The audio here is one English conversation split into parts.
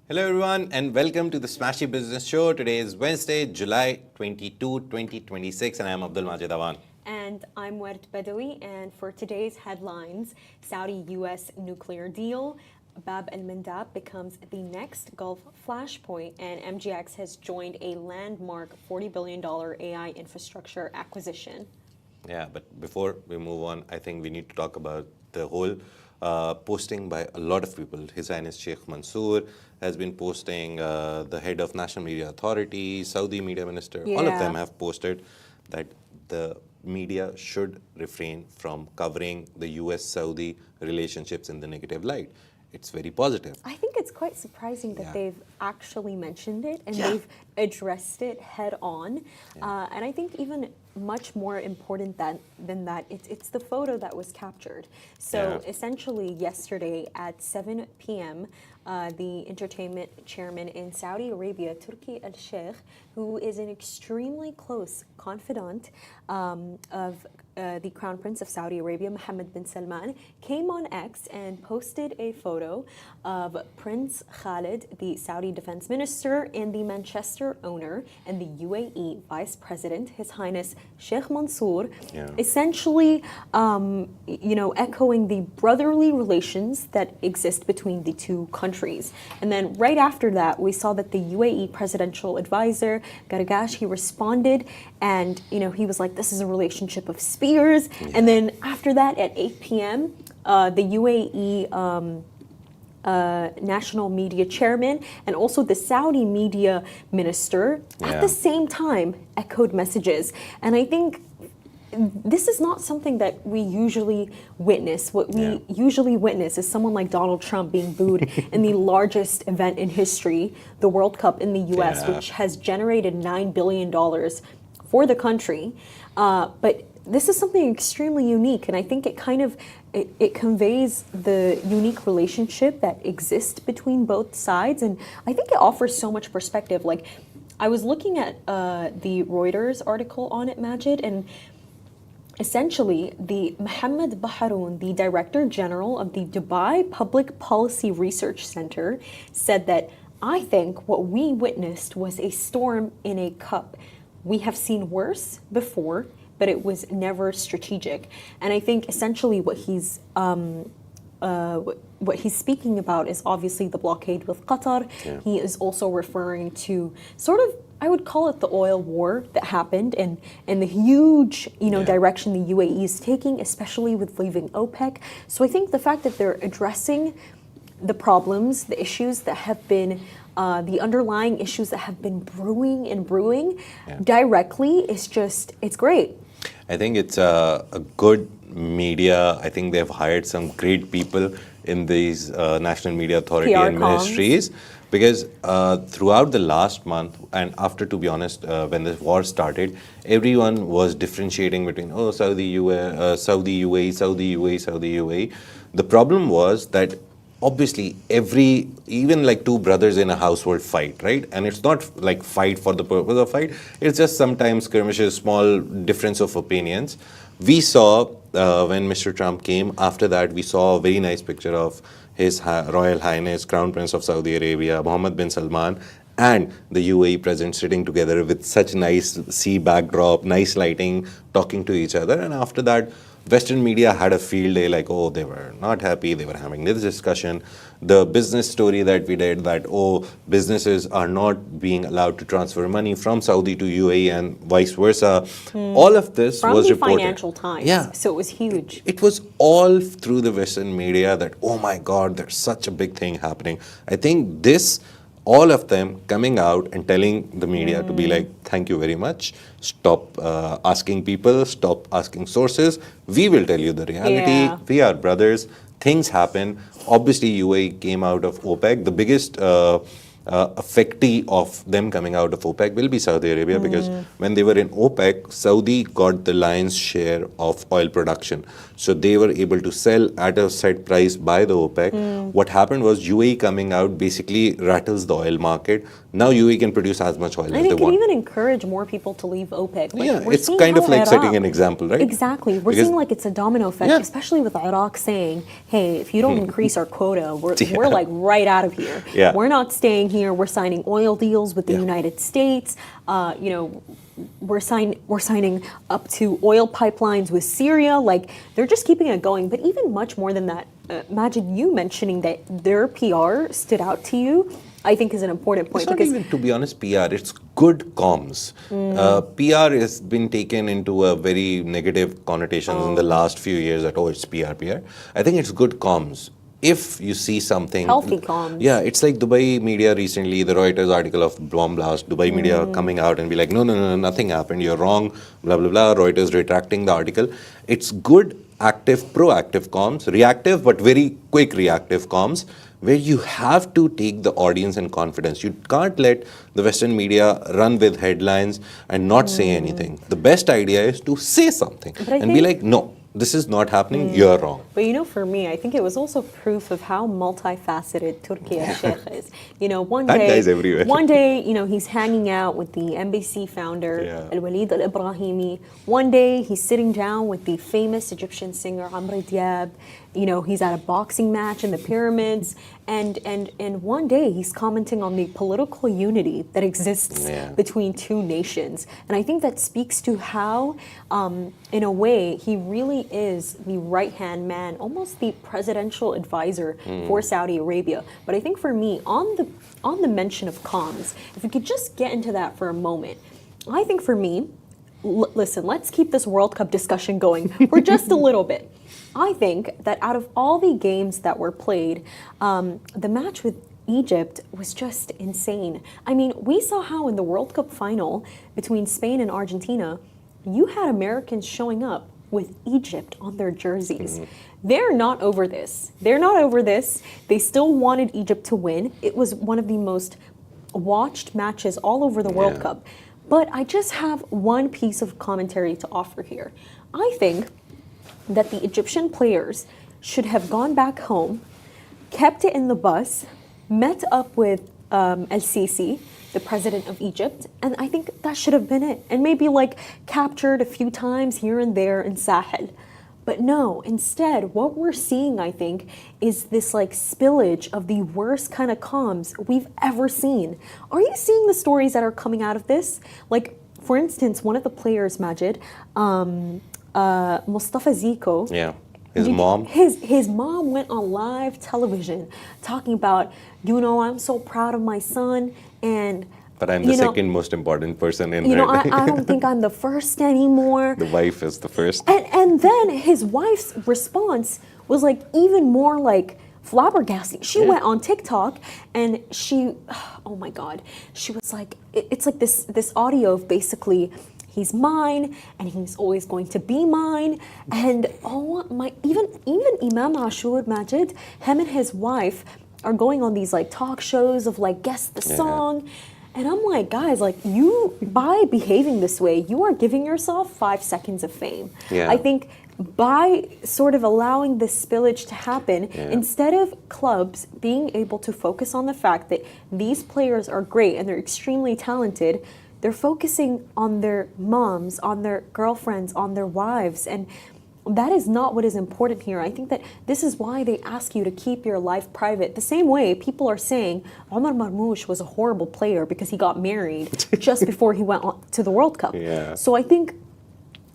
Hello everyone and welcome to the Smashi Business Show. Today is Wednesday, July 22, 2026 and I am Abdul Majid Awan. And I'm Ward Badawi, and for today's headlines, Saudi-US nuclear deal, Bab al Mandab becomes the next Gulf flashpoint, and MGX has joined a landmark $40 billion AI infrastructure acquisition. Yeah, but before we move on, I think we need to talk about the whole posting by a lot of people. His Highness Sheikh Mansour has been posting, the head of National Media Authority, Saudi Media Minister, all of them have posted that the media should refrain from covering the US-Saudi relationships in the negative light. It's very positive. I think it's quite surprising that they've actually mentioned it and they've addressed it head on. And I think even much more important than that, it's the photo that was captured. So essentially yesterday at 7 p.m., the entertainment chairman in Saudi Arabia, Turki al-Sheikh, who is an extremely close confidant of the Crown Prince of Saudi Arabia, Mohammed bin Salman, came on X and posted a photo of Prince Khalid, the Saudi defense minister, and the Manchester owner, and the UAE vice president, His Highness Sheikh Mansour, essentially, echoing the brotherly relations that exist between the two countries. And then right after that, we saw that the UAE presidential advisor, Gargash, he responded, and he was like, this is a relationship of spears. And then after that, at 8 p.m., the UAE national media chairman and also the Saudi media minister at the same time echoed messages. And I think this is not something that we usually witness. What we usually witness is someone like Donald Trump being booed in the largest event in history, the World Cup in the US, which has generated $9 billion for the country. But this is something extremely unique, and I think it kind of it conveys the unique relationship that exists between both sides, and I think it offers so much perspective. Like, I was looking at the Reuters article on it, Majid, and essentially the Mohammed Baharoun, the Director General of the Dubai Public Policy Research Center, said that, I think what we witnessed was a storm in a cup. We have seen worse before, but it was never strategic. And I think essentially what he's speaking about is obviously the blockade with Qatar. He is also referring to sort of, I would call it the oil war that happened, and the huge direction the UAE is taking, especially with leaving OPEC. So I think the fact that they're addressing the problems, the issues that have been the underlying issues that have been brewing directly it's great. I think it's a good media. I think they've hired some great people in these National Media Authority PR and ministries, because throughout the last month, and after, to be honest, when the war started, everyone was differentiating between, Saudi, Saudi, UAE, Saudi, UAE, Saudi, UAE. The problem was that obviously even like two brothers in a household fight, right? And it's not like fight for the purpose of fight. It's just sometimes skirmishes, small difference of opinions. We saw when Mr. Trump came, after that we saw a very nice picture of His Royal Highness Crown Prince of Saudi Arabia, Mohammed bin Salman, and the UAE president sitting together with such nice sea backdrop, nice lighting, talking to each other. And after that, Western media had a field day, like, they were not happy, they were having this discussion. The business story that we did, that, businesses are not being allowed to transfer money from Saudi to UAE and vice versa. All of this was reported. From the Financial Times, so it was huge. It was all through the Western media that, oh my God, there's such a big thing happening. I think all of them coming out and telling the media to be like, thank you very much, stop asking people, stop asking sources, we will tell you the reality, we are brothers, things happen. Obviously UAE came out of OPEC. The biggest affectee of them coming out of OPEC will be Saudi Arabia, because when they were in OPEC, Saudi got the lion's share of oil production. So they were able to sell at a set price by the OPEC. What happened was UAE coming out basically rattles the oil market. Now UAE can produce as much oil as And they it could want. even encourage more people to leave OPEC. Like, Yeah, we're it's seeing kind of how like setting Iraq- an example, right? Exactly. We're Because- seeing like it's a domino effect, Yeah. especially with Iraq saying, hey, if you don't increase our quota, we're Yeah. like right out of here. Yeah. We're not staying here. We're signing oil deals with the Yeah. United States. You know, we're signing up to oil pipelines with Syria. Like, they're just keeping it going. But even much more than that, Majid, you mentioning that their PR stood out to you, I think is an important point. It's not because even, to be honest, PR. It's good comms. PR has been taken into a very negative connotations in the last few years that, oh, it's PR. I think it's good comms. If you see something... Healthy comms. Yeah, it's like Dubai media recently, the Reuters article of bomb blast, Dubai media coming out and be like, no, nothing happened, you're wrong, blah, blah, blah, Reuters retracting the article. It's good, active, proactive comms, reactive, but very quick reactive comms, where you have to take the audience in confidence. You can't let the Western media run with headlines and not say anything. The best idea is to say something But I and be think- like, no, this is not happening, you're wrong. But you know, for me, I think it was also proof of how multifaceted Turkey Sheikh is. You know, That guy's everywhere. One day, you know, he's hanging out with the NBC founder, Yeah. Al-Walid Al-Ibrahimi. One day, he's sitting down with the famous Egyptian singer Amr Diab. You know, he's at a boxing match in the pyramids. And one day, he's commenting on the political unity that exists Yeah. between two nations. And I think that speaks to how, in a way, he really is the right-hand man, almost the presidential advisor for Saudi Arabia. But I think for me, on the mention of comms, if we could just get into that for a moment, I think for me, listen, let's keep this World Cup discussion going for just a little bit. I think that out of all the games that were played, the match with Egypt was just insane. I mean, we saw how in the World Cup final between Spain and Argentina, you had Americans showing up with Egypt on their jerseys. They're not over this. They're not over this. They still wanted Egypt to win. It was one of the most watched matches all over the World Yeah. Cup. But I just have one piece of commentary to offer here. I think that the Egyptian players should have gone back home, kept it in the bus, met up with El-Sisi, the president of Egypt, and I think that should have been it. And maybe like captured a few times here and there in Sahel. But no, instead, what we're seeing, I think, is this like spillage of the worst kind of comms we've ever seen. Are you seeing the stories that are coming out of this? Like, for instance, one of the players, Majid, Mustafa Ziko. Yeah. His mom. His mom went on live television talking about, you know, I'm so proud of my son, and But I'm the you know, second most important person in You know, there. I don't think I'm the first anymore. The wife is the first. And then his wife's response was like even more like flabbergasting. She went on TikTok and she, oh my God, she was like, it's like this audio of basically, he's mine and he's always going to be mine. And oh my, even Imam Ashur Majid, him and his wife are going on these like talk shows of like guess the song. And I'm like, guys, like you, by behaving this way, you are giving yourself 5 seconds of fame. Yeah. I think by sort of allowing this spillage to happen, instead of clubs being able to focus on the fact that these players are great and they're extremely talented, they're focusing on their moms, on their girlfriends, on their wives. And that is not what is important here. I think that this is why they ask you to keep your life private. The same way people are saying Omar Marmoush was a horrible player because he got married just before he went on to the World Cup. Yeah. So I think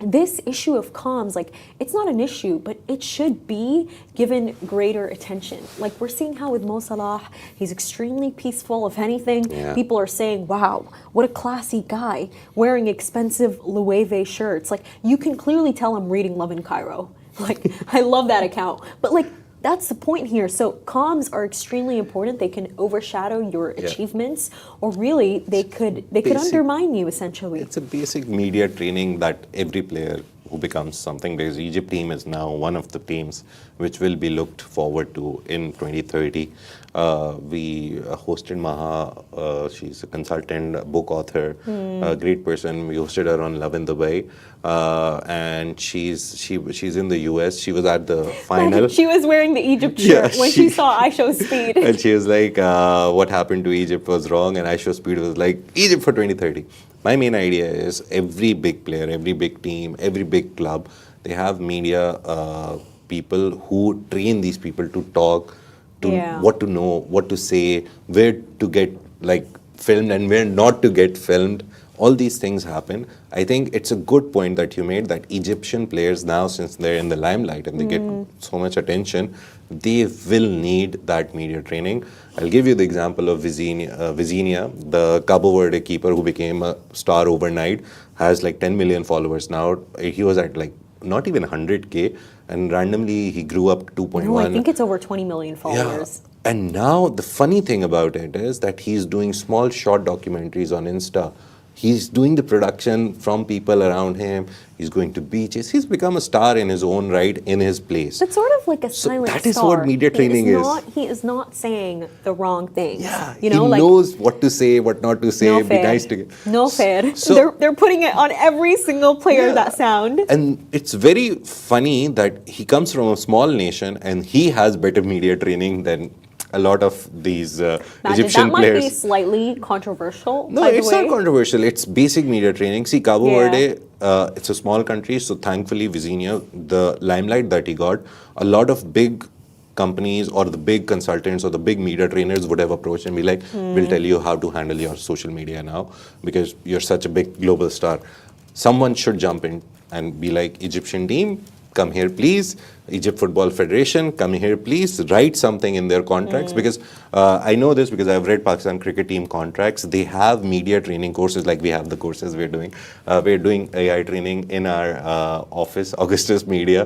this issue of comms, like, it's not an issue, but it should be given greater attention. Like, we're seeing how with Mo Salah, he's extremely peaceful. If anything, people are saying, wow, what a classy guy, wearing expensive Loewe shirts. Like, you can clearly tell I'm reading Love in Cairo. Like, I love that account. But, like, that's the point here. So comms are extremely important. They can overshadow your achievements, or really they could undermine you essentially. It's a basic media training that every player who becomes something, because Egypt team is now one of the teams which will be looked forward to in 2030. We hosted Maha. She's a consultant, book author, a great person. We hosted her on Love in Dubai, and she's in the US. She was at the final. She was wearing the Egypt shirt when she saw I Show Speed. And she was like, what happened to Egypt was wrong, and I Show Speed was like, Egypt for 2030. My main idea is every big player, every big team, every big club, they have media people who train these people to talk, to what to know, what to say, where to get like filmed and where not to get filmed. All these things happen. I think it's a good point that you made, that Egyptian players now, since they're in the limelight and they get so much attention, they will need that media training. I'll give you the example of Vizinha, the Cabo Verde keeper who became a star overnight, has like 10 million followers now. He was at like not even 100K, and randomly he grew up to 2.1. No, I think it's over 20 million followers. Yeah. And now the funny thing about it is that he's doing small short documentaries on Insta. He's doing the production from people around him. He's going to beaches. He's become a star in his own right, in his place. But sort of like a silent that is star. what media training is. He is not saying the wrong things. Yeah, you know, he like, knows what to say, what not to say. No be fair. nice to. No fair. So they're putting it on every single player, that sound. And it's very funny that he comes from a small nation and he has better media training than a lot of these Egyptian that might players. be slightly controversial. No, by the it's way. not controversial. It's basic media training. See, Cabo Verde, it's a small country, so thankfully Vizinha, the limelight that he got, a lot of big companies or the big consultants or the big media trainers would have approached and be like, we'll tell you how to handle your social media now because you're such a big global star. Someone should jump in and be like, Egyptian team, come here please. Egypt Football Federation, come here please. Write something in their contracts because I know this because I've read Pakistan cricket team contracts. They have media training courses like we have the courses we're doing. We're doing AI training in our office, Augustus Media,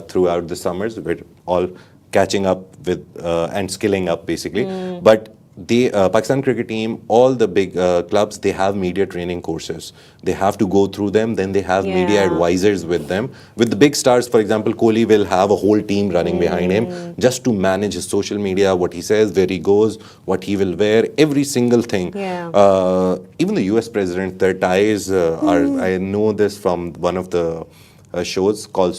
throughout the summers. We're all catching up with and skilling up basically. But the Pakistan cricket team, all the big clubs, they have media training courses. They have to go through them. Then they have media advisors with them. With the big stars, for example, Kohli will have a whole team running behind him just to manage his social media, what he says, where he goes, what he will wear, every single thing. Even the US president, their ties are, I know this from one of the shows called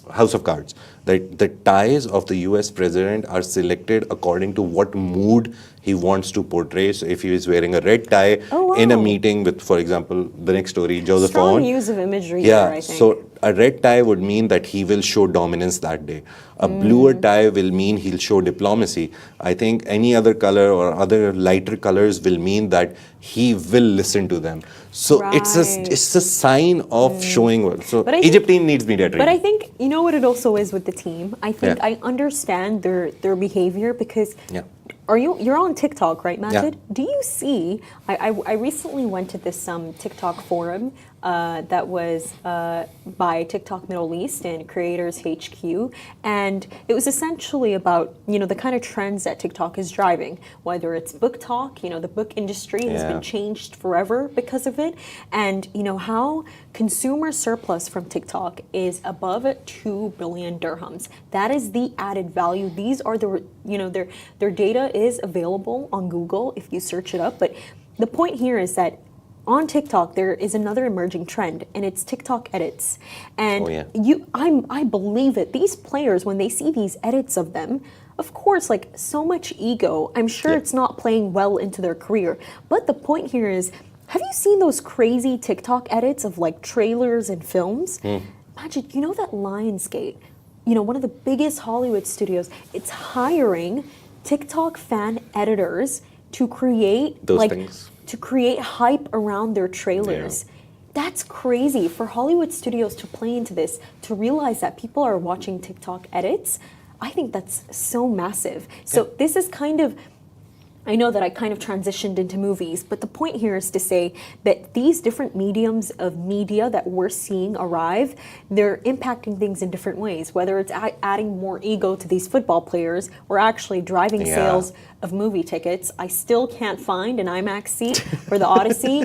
House of Cards, that the ties of the US president are selected according to what mood he wants to portray. So if he is wearing a red tie in a meeting with, for example, the next story, Joseph Strong Owen. use of imagery there, I think. So a red tie would mean that he will show dominance that day. A bluer tie will mean he'll show diplomacy. I think any other color or other lighter colors will mean that he will listen to them. So it's a sign of showing. So Egypt team needs media training. But I think, you know what it also is with the team? I think I understand their behavior because you're on TikTok, right, Majid? Do you see, I recently went to this TikTok forum that was by TikTok Middle East and Creators HQ, and it was essentially about, you know, the kind of trends that TikTok is driving, whether it's book talk, you know, the book industry has been changed forever because of it, and, you know, how consumer surplus from TikTok is above 2 billion dirhams. That is the added value. These are the, you know, their data is available on Google if you search it up, but the point here is that on TikTok, there is another emerging trend, and it's TikTok edits. And I believe it. These players, when they see these edits of them, of course, like so much ego, I'm sure it's not playing well into their career. But the point here is, have you seen those crazy TikTok edits of like trailers and films? Majid, you know that Lionsgate, you know, one of the biggest Hollywood studios, it's hiring TikTok fan editors to create those things. To create hype around their trailers. That's crazy for Hollywood studios to play into this, to realize that people are watching TikTok edits. I think that's so massive. So this is kind of, I know that I kind of transitioned into movies, but the point here is to say that these different mediums of media that we're seeing arrive, they're impacting things in different ways, whether it's adding more ego to these football players or actually driving sales of movie tickets. I still can't find an IMAX seat for the Odyssey.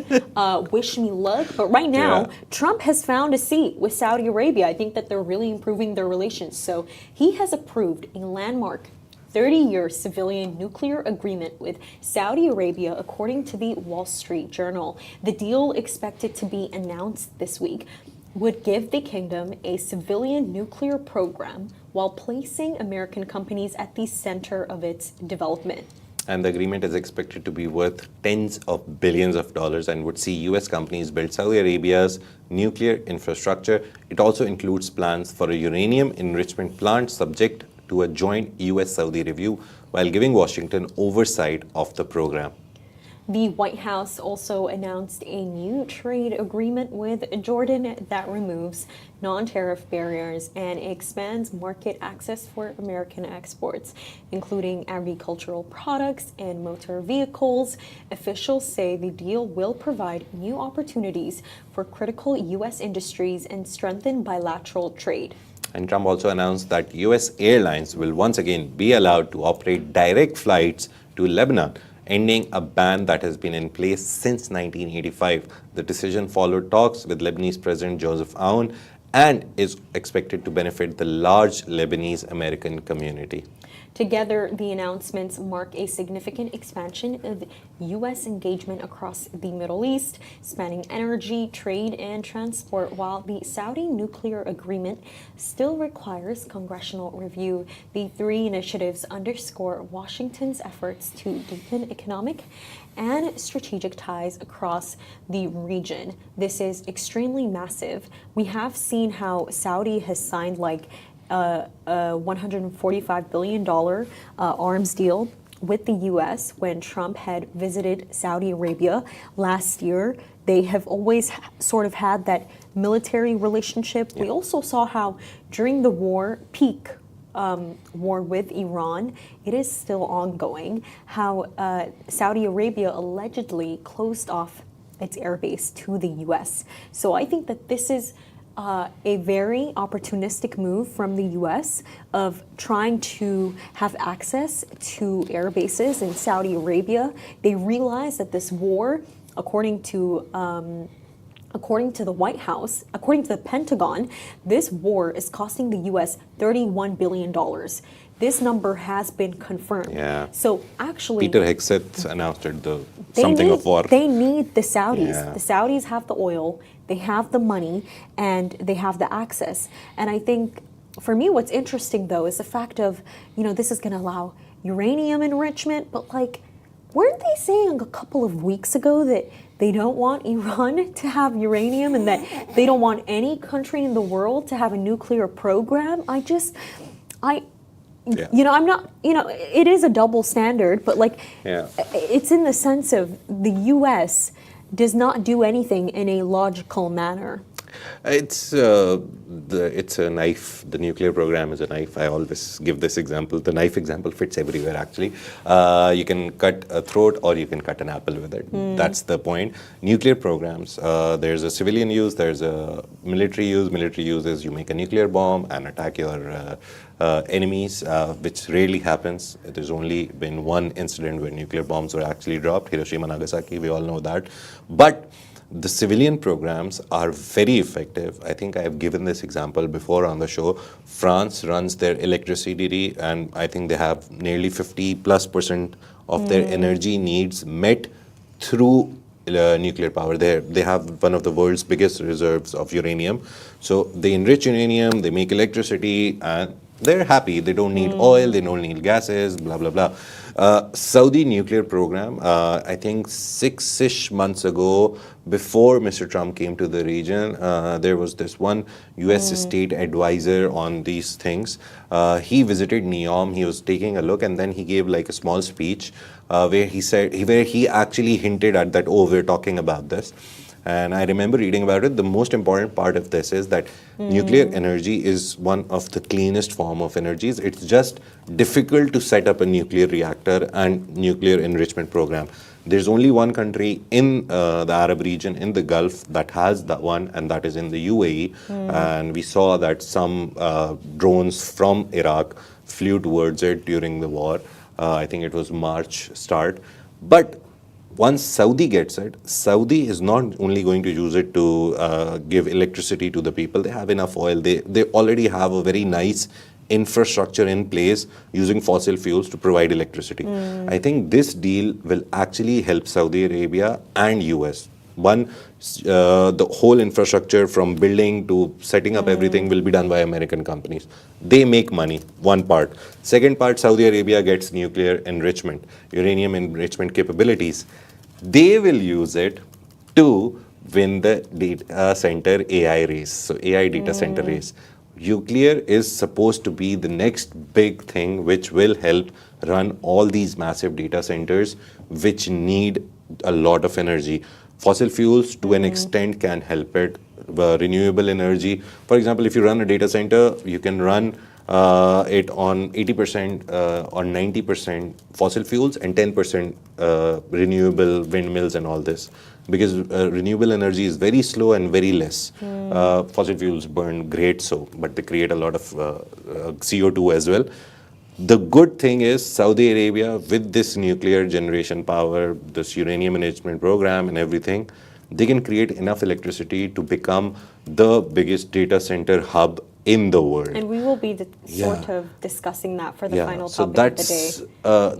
Wish me luck. But right now, Trump has found a seat with Saudi Arabia. I think that they're really improving their relations. So he has approved a landmark 30-year civilian nuclear agreement with Saudi Arabia, according to the Wall Street Journal. The deal, expected to be announced this week, would give the kingdom a civilian nuclear program while placing American companies at the center of its development. And the agreement is expected to be worth tens of billions of dollars and would see US companies build Saudi Arabia's nuclear infrastructure. It also includes plans for a uranium enrichment plant subject to a joint US-Saudi review while giving Washington oversight of the program. The White House also announced a new trade agreement with Jordan that removes non-tariff barriers and expands market access for American exports, including agricultural products and motor vehicles. Officials say the deal will provide new opportunities for critical U.S. industries and strengthen bilateral trade. And Trump also announced that US airlines will once again be allowed to operate direct flights to Lebanon, ending a ban that has been in place since 1985. The decision followed talks with Lebanese President Joseph Aoun and is expected to benefit the large Lebanese American community. Together, the announcements mark a significant expansion of U.S. engagement across the Middle East, spanning energy, trade, and transport, while the Saudi nuclear agreement still requires congressional review. The three initiatives underscore Washington's efforts to deepen economic and strategic ties across the region. This is extremely massive. We have seen how Saudi has signed a $145 billion arms deal with the U.S. when Trump had visited Saudi Arabia last year. They have always sort of had that military relationship. We also saw how during the peak war with Iran, it is still ongoing, how Saudi Arabia allegedly closed off its airbase to the U.S. So I think that this is a very opportunistic move from the U.S. of trying to have access to air bases in Saudi Arabia. They realize that this war, according to the White House, according to the Pentagon, this war is costing the U.S. $31 billion. This number has been confirmed. Yeah. So actually, Peter Hegseth announced it, something of war. They need the Saudis. Yeah. The Saudis have the oil, they have the money, and they have the access. And I think, for me, what's interesting, though, is the fact of, this is going to allow uranium enrichment, but weren't they saying a couple of weeks ago that they don't want Iran to have uranium and that they don't want any country in the world to have a nuclear program? I'm not, it is a double standard, but it's in the sense of the U.S. does not do anything in a logical manner. It's a knife. The nuclear program is a knife. I always give this example. The knife example fits everywhere, actually. You can cut a throat or you can cut an apple with it. That's the point. Nuclear programs, there's a civilian use, there's a military use. Military use is you make a nuclear bomb and attack your enemies, which rarely happens. There's only been one incident where nuclear bombs were actually dropped, Hiroshima, Nagasaki, we all know that. But the civilian programs are very effective. I think I have given this example before on the show. France runs their electricity, and I think they have nearly 50+% of their energy needs met through nuclear power. They have one of the world's biggest reserves of uranium. So they enrich uranium, they make electricity, and they're happy. They don't need oil, they don't need gases, blah, blah, blah. Saudi nuclear program, I think 6-ish months ago, before Mr. Trump came to the region, there was this one US state advisor on these things. He visited NEOM, he was taking a look, and then he gave a small speech where he actually hinted at that, we're talking about this. And I remember reading about it. The most important part of this is that nuclear energy is one of the cleanest form of energies. It's just difficult to set up a nuclear reactor and nuclear enrichment program. There's only one country in the Arab region, in the Gulf, that has that one, and that is in the UAE. And we saw that some drones from Iraq flew towards it during the war. I think it was March start. But once Saudi gets it, Saudi is not only going to use it to give electricity to the people. They have enough oil. They already have a very nice infrastructure in place using fossil fuels to provide electricity. I think this deal will actually help Saudi Arabia and US. One, the whole infrastructure from building to setting up everything will be done by American companies. They make money, one part. Second part, Saudi Arabia gets nuclear enrichment, uranium enrichment capabilities. They will use it to win the data center AI race, so AI data center race. Nuclear is supposed to be the next big thing which will help run all these massive data centers which need a lot of energy. Fossil fuels to an extent can help it. Renewable energy, for example, if you run a data center, you can run it on 80% or 90% fossil fuels and 10% renewable windmills and all this. Because renewable energy is very slow and very less. Fossil fuels burn great, but they create a lot of CO2 as well. The good thing is Saudi Arabia, with this nuclear generation power, this uranium enrichment program and everything, they can create enough electricity to become the biggest data center hub in the world. And we will be sort of discussing that for the final so topic of the that's day.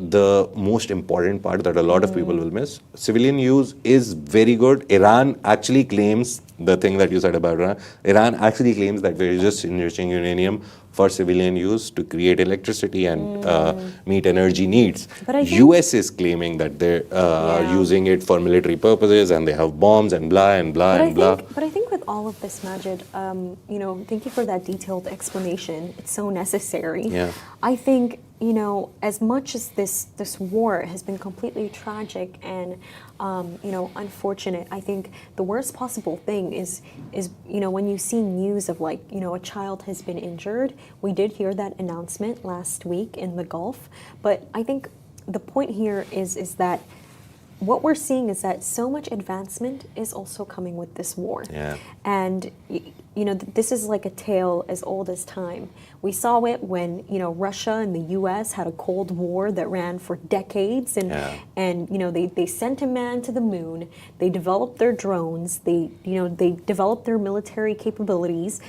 the most important part that a lot of people will miss. Civilian use is very good. Iran actually claims the thing that you said about Iran. Iran actually claims that we're just enriching uranium for civilian use to create electricity and meet energy needs. But I think- US is claiming that they're using it for military purposes and they have bombs and blah and blah and blah. But I think with all of this, Majid, thank you for that detailed explanation. It's so necessary. Yeah. I think, as much as this war has been completely tragic and, unfortunate, I think the worst possible thing is when you see news of a child has been injured. We did hear that announcement last week in the Gulf. But I think the point here is that what we're seeing is that so much advancement is also coming with this war. Yeah. And, this is like a tale as old as time. We saw it when, Russia and the US had a Cold War that ran for decades. And they sent a man to the moon. They developed their drones. They developed their military capabilities.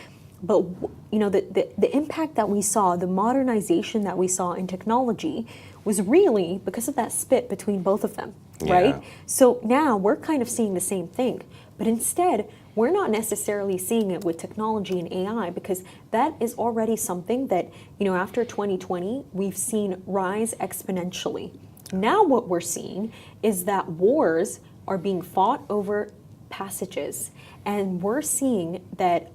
But, the impact that we saw, the modernization that we saw in technology was really because of that split between both of them. Right? So now we're kind of seeing the same thing. But instead, we're not necessarily seeing it with technology and AI because that is already something that, after 2020, we've seen rise exponentially. Now what we're seeing is that wars are being fought over passages. And we're seeing that,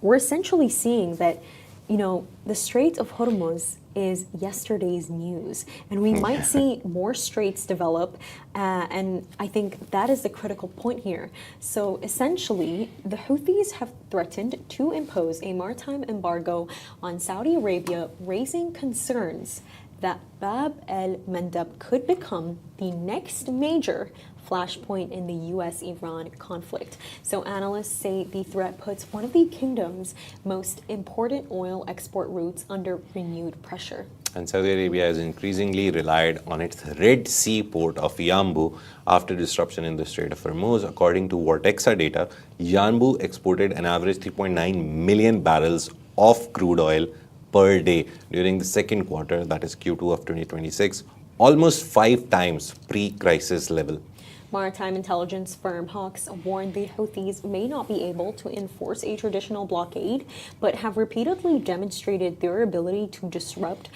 we're essentially seeing that, the Strait of Hormuz is yesterday's news. And we might see more straits develop. And I think that is the critical point here. So essentially, the Houthis have threatened to impose a maritime embargo on Saudi Arabia, raising concerns that Bab al Mandab could become the next major flashpoint in the US-Iran conflict. So analysts say the threat puts one of the kingdom's most important oil export routes under renewed pressure. And Saudi Arabia has increasingly relied on its Red Sea port of Yanbu after disruption in the Strait of Hormuz. According to Vortexa data, Yanbu exported an average 3.9 million barrels of crude oil per day during the second quarter, that is Q2 of 2026, almost 5 times pre-crisis level. Maritime intelligence firm Hawks warned the Houthis may not be able to enforce a traditional blockade, but have repeatedly demonstrated their ability to disrupt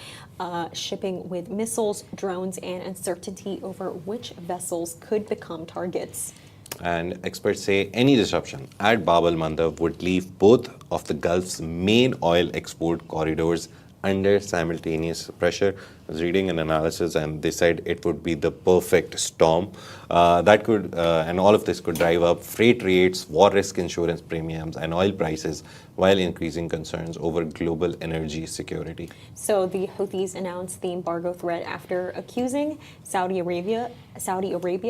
shipping with missiles, drones, and uncertainty over which vessels could become targets. And experts say any disruption at Bab al Mandab would leave both of the Gulf's main oil export corridors under simultaneous pressure. I was reading an analysis, and they said it would be the perfect storm. That could, and all of this could drive up freight rates, war risk insurance premiums, and oil prices, while increasing concerns over global energy security. So the Houthis announced the embargo threat after accusing Saudi Arabia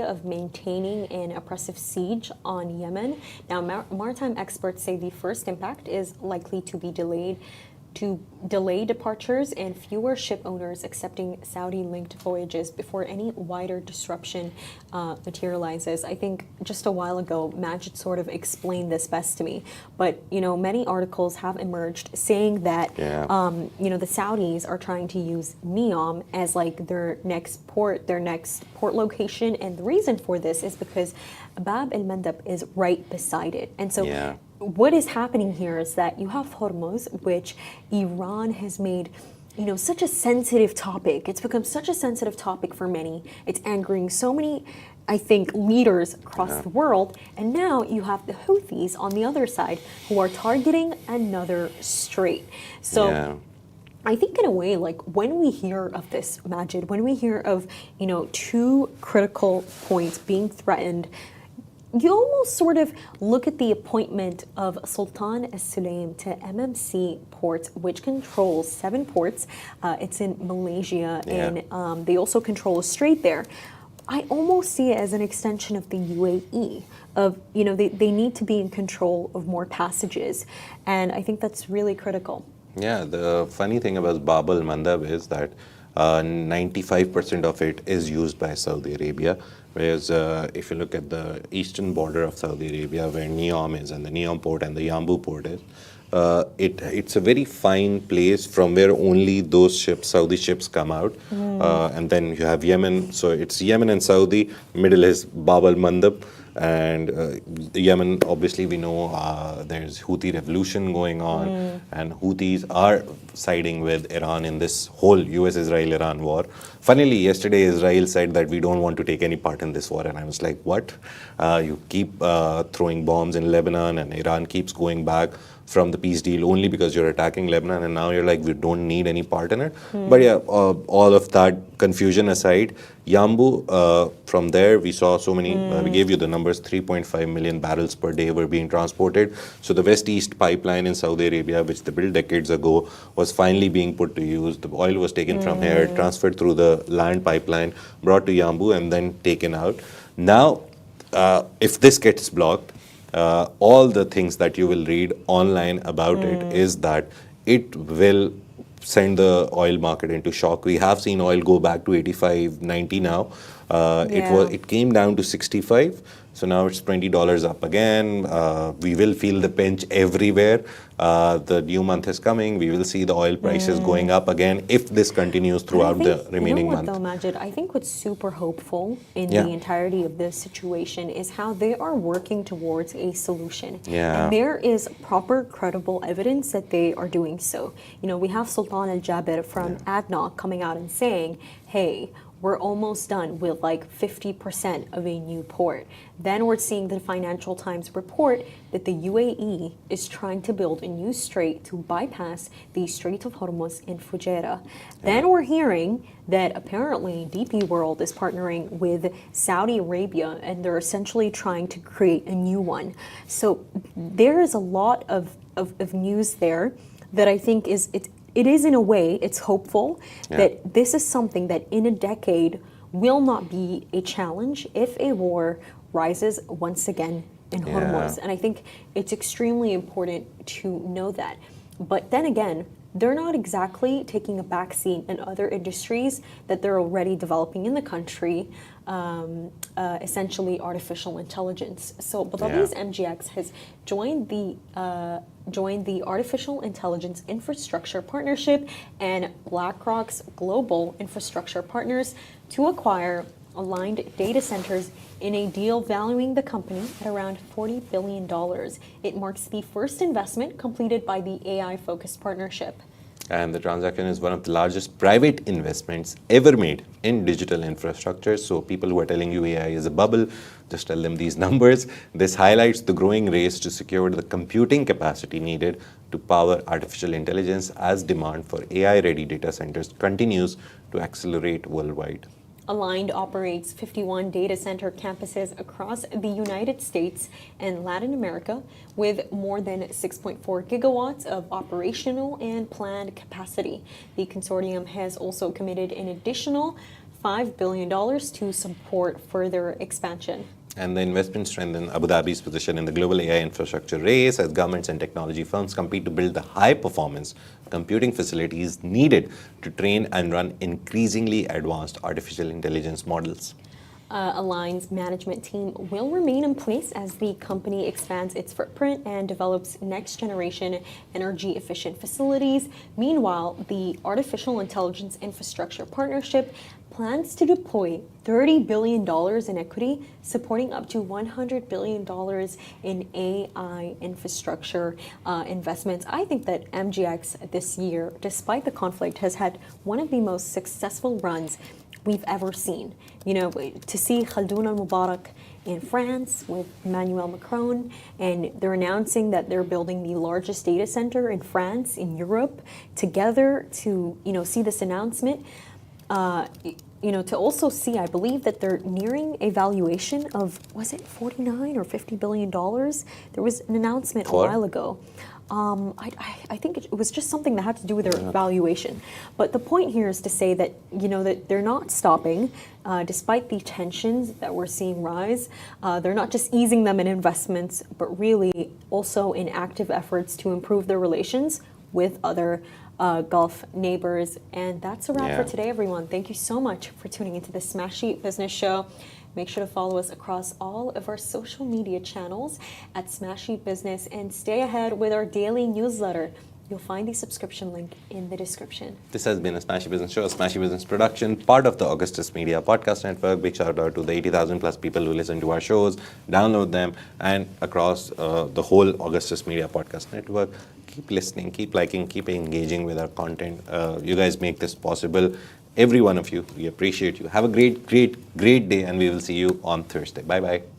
of maintaining an oppressive siege on Yemen. Now, maritime experts say the first impact is likely to be delay departures and fewer ship owners accepting Saudi-linked voyages before any wider disruption materializes. I think just a while ago, Majid sort of explained this best to me. But, many articles have emerged saying that, the Saudis are trying to use NEOM as like their next port location. And the reason for this is because Bab al Mandab is right beside it. And so what is happening here is that you have Hormuz, which Iran has made, such a sensitive topic. It's become such a sensitive topic for many. It's angering so many, I think, leaders across the world. And now you have the Houthis on the other side who are targeting another strait. So I think in a way, like when we hear of this, Majid, when we hear of, two critical points being threatened, you almost sort of look at the appointment of Sultan As-Sulaim to MMC Ports, which controls 7 ports. It's in Malaysia, and they also control a strait there. I almost see it as an extension of the UAE, of, they need to be in control of more passages. And I think that's really critical. Yeah, the funny thing about Bab al Mandab is that 95% of it is used by Saudi Arabia. Whereas if you look at the eastern border of Saudi Arabia, where NEOM is, and the NEOM port and the Yanbu port is, it's a very fine place from where only those ships, Saudi ships, come out. And then you have Yemen, so it's Yemen and Saudi. Middle is Bab al Mandab. And Yemen, obviously, we know there's Houthi revolution going on, and Houthis are siding with Iran in this whole US-Israel-Iran war. Funnily, yesterday Israel said that we don't want to take any part in this war, and I was like, what? You keep throwing bombs in Lebanon, and Iran keeps going back from the peace deal only because you're attacking Lebanon, and now you're like, we don't need any part in it. But yeah, all of that confusion aside, Yanbu, from there we saw so many, we gave you the numbers, 3.5 million barrels per day were being transported. So the West-East pipeline in Saudi Arabia, which they built decades ago, was finally being put to use. The oil was taken from here, transferred through the land pipeline, brought to Yanbu, and then taken out. Now, if this gets blocked, all the things that you will read online about it is that it will send the oil market into shock. We have seen oil go back to 85, 90 now. It came down to 65. So now it's $20 up again. We will feel the pinch everywhere. The new month is coming. We will see the oil prices going up again if this continues throughout the remaining month. Though, Majid, I think what's super hopeful in the entirety of this situation is how they are working towards a solution. And there is proper, credible evidence that they are doing so. We have Sultan Al-Jaber from ADNOC coming out and saying, hey, we're almost done with like 50% of a new port. Then we're seeing the Financial Times report that the UAE is trying to build a new strait to bypass the Strait of Hormuz in Fujairah. Then we're hearing that apparently DP World is partnering with Saudi Arabia, and they're essentially trying to create a new one. So there is a lot of news there that I think it is in a way, it's hopeful that this is something that in a decade will not be a challenge if a war rises once again in Hormuz. And I think it's extremely important to know that. But then again, they're not exactly taking a backseat in other industries that they're already developing in the country, essentially artificial intelligence. So Dhabi's MGX has joined the Artificial Intelligence Infrastructure Partnership and BlackRock's Global Infrastructure Partners to acquire aligned data centers in a deal valuing the company at around $40 billion. It marks the first investment completed by the AI-focused partnership. And the transaction is one of the largest private investments ever made in digital infrastructure. So people who are telling you AI is a bubble, just tell them these numbers. This highlights the growing race to secure the computing capacity needed to power artificial intelligence as demand for AI-ready data centers continues to accelerate worldwide. Aligned operates 51 data center campuses across the United States and Latin America with more than 6.4 gigawatts of operational and planned capacity. The consortium has also committed an additional $5 billion to support further expansion. And the investment strengthen Abu Dhabi's position in the global AI infrastructure race as governments and technology firms compete to build the high-performance computing facilities needed to train and run increasingly advanced artificial intelligence models. Align's management team will remain in place as the company expands its footprint and develops next-generation energy-efficient facilities. Meanwhile, the Artificial Intelligence Infrastructure Partnership plans to deploy $30 billion in equity, supporting up to $100 billion in AI infrastructure investments. I think that MGX this year, despite the conflict, has had one of the most successful runs we've ever seen. You know, to see Khaldoun al-Mubarak in France with Emmanuel Macron, and they're announcing that they're building the largest data center in France, in Europe, together to, see this announcement. To also see, I believe that they're nearing a valuation of, was it 49 or $50 billion? There was an announcement a while ago. I think it was just something that had to do with their valuation. But the point here is to say that, that they're not stopping, despite the tensions that we're seeing rise. They're not just easing them in investments, but really also in active efforts to improve their relations with other Gulf neighbors. And that's a wrap for today, everyone. Thank you so much for tuning into the Smashi Business Show. Make sure to follow us across all of our social media channels at Smashi Business and stay ahead with our daily newsletter. You'll find the subscription link in the description. This has been a Smashi Business Show, a Smashi Business production, part of the Augustus Media Podcast Network. Big shout out to the 80,000 plus people who listen to our shows, download them, and across the whole Augustus Media Podcast Network. Keep listening, keep liking, keep engaging with our content. You guys make this possible. Every one of you, we appreciate you. Have a great day, and we will see you on Thursday. Bye-bye.